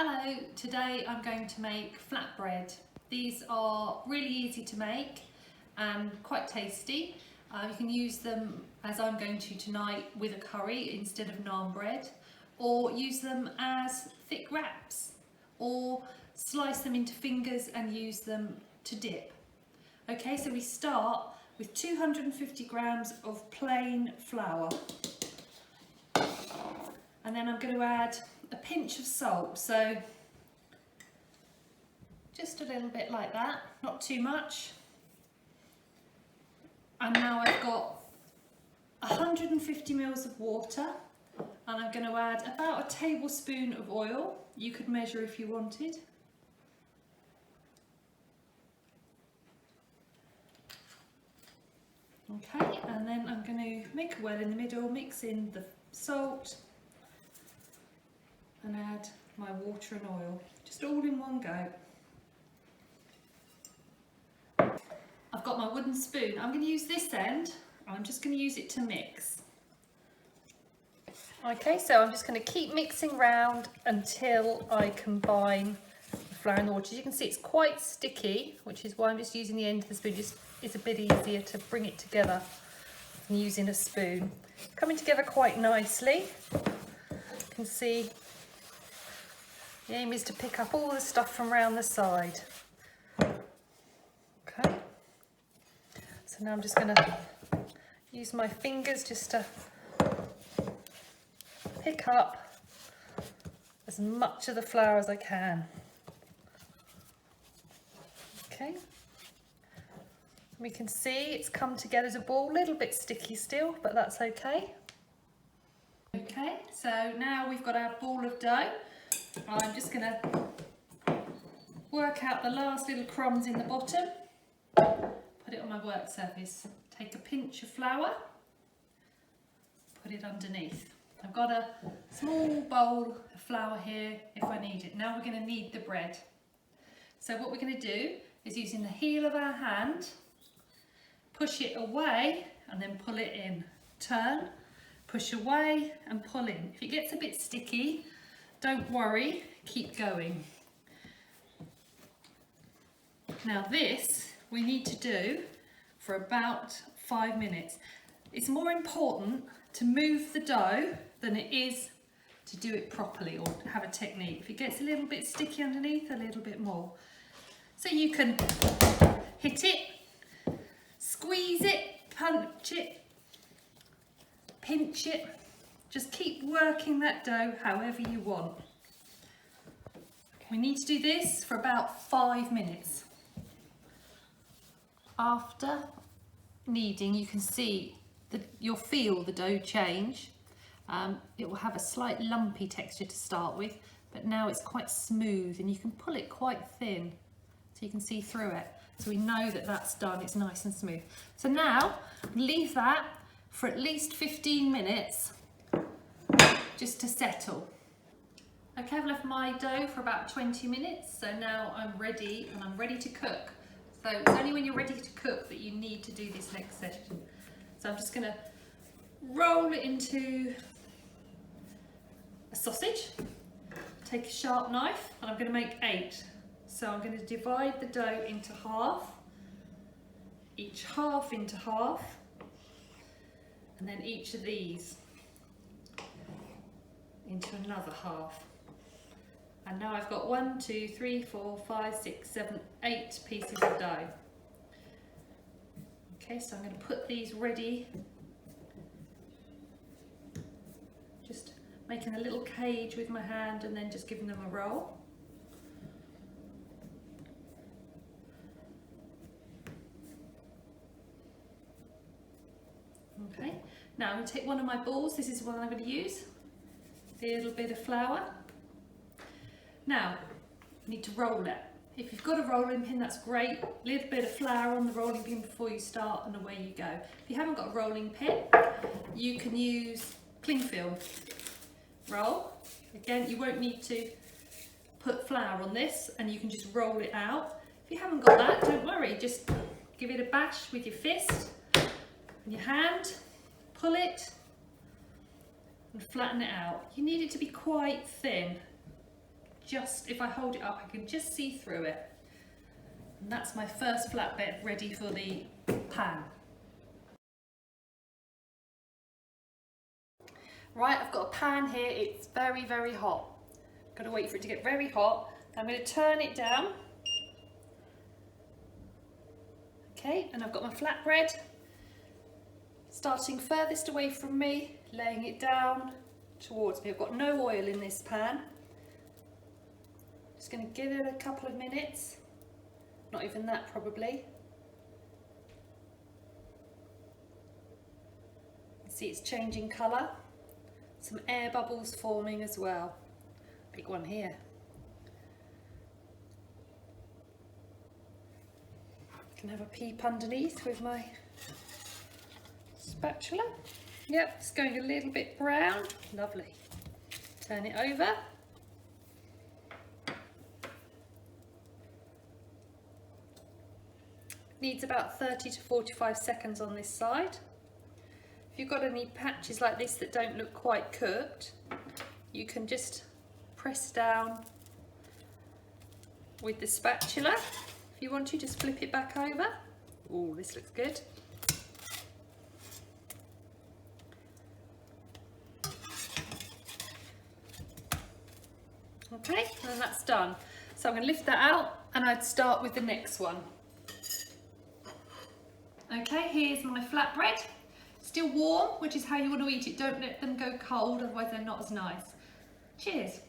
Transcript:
Hello, today I'm going to make flatbread. These are really easy to make and quite tasty. You can use them, as I'm going to tonight, with a curry instead of naan bread, or use them as thick wraps, or slice them into fingers and use them to dip. Okay, so we start with 250 grams of plain flour, and then I'm going to add a pinch of salt, so just a little bit like that, not too much. And now I've got 150 mils of water, and I'm going to add about a tablespoon of oil. You could measure if you wanted. Okay, and then I'm going to make a well in the middle, mix in the salt and add my water and oil, just all in one go. I've got my wooden spoon. I'm going to use this end, and I'm just going to use it to mix. Okay, so I'm just going to keep mixing round until I combine the flour and the water. As you can see, it's quite sticky, which is why I'm just using the end of the spoon. It's a bit easier to bring it together than using a spoon. Coming together quite nicely. You can see the aim is to pick up all the stuff from around the side. Okay, so now I'm just going to use my fingers just to pick up as much of the flour as I can. Okay, we can see it's come together as a ball, a little bit sticky still, but that's okay. Okay, so now we've got our ball of dough. I'm just going to work out the last little crumbs in the bottom, put it on my work surface, take a pinch of flour, put it underneath. I've got a small bowl of flour here if I need it. Now we're going to knead the bread. So what we're going to do is, using the heel of our hand, push it away and then pull it in. Turn, push away and pull in. If it gets a bit sticky, don't worry, keep going. Now this we need to do for about 5 minutes. It's more important to move the dough than it is to do it properly or have a technique. If it gets a little bit sticky underneath, a little bit more. So you can hit it, squeeze it, punch it, pinch it. Just keep working that dough however you want. We need to do this for about 5 minutes. After kneading, you can see that you'll feel the dough change. It will have a slight lumpy texture to start with, but now it's quite smooth and you can pull it quite thin so you can see through it. So we know that that's done, it's nice and smooth. So now leave that for at least 15 minutes just to settle. Okay, I've left my dough for about 20 minutes, so now I'm ready, and I'm ready to cook. So it's only when you're ready to cook that you need to do this next session. So I'm just going to roll it into a sausage, take a sharp knife, and I'm going to make 8. So I'm going to divide the dough into half, each half into half, and then each of these into another half. And now I've got 1, 2, 3, 4, 5, 6, 7, 8 pieces of dough. Okay, so I'm going to put these ready, just making a little cage with my hand and then just giving them a roll. Okay, now I'm going to take one of my balls. This is the one I'm going to use. A little bit of flour. Now, you need to roll it. If you've got a rolling pin, that's great. A little bit of flour on the rolling pin before you start, and away you go. If you haven't got a rolling pin, you can use cling film. Roll. Again, you won't need to put flour on this, and you can just roll it out. If you haven't got that, don't worry. Just give it a bash with your fist and your hand. Pull it and flatten it out. You need it to be quite thin. just, if I hold it up, I can just see through it. And that's my first flatbread ready for the pan. Right, I've got a pan here, it's very, very hot. Got to wait for it to get very hot. I'm going to turn it down. Okay, and I've got my flatbread starting furthest away from me, laying it down towards me. I've got no oil in this pan. Just going to give it a couple of minutes, not even that probably. See, it's changing colour. Some air bubbles forming as well. Big one here. Can have a peep underneath with my spatula. Yep, it's going a little bit brown. Lovely. Turn it over. Needs about 30 to 45 seconds on this side. If you've got any patches like this that don't look quite cooked, you can just press down with the spatula. If you want to, just flip it back over. Oh, this looks good. Okay, and that's done. So I'm going to lift that out and I'd start with the next one. Okay, here's my flatbread. Still warm, which is how you want to eat it. Don't let them go cold, otherwise they're not as nice. Cheers.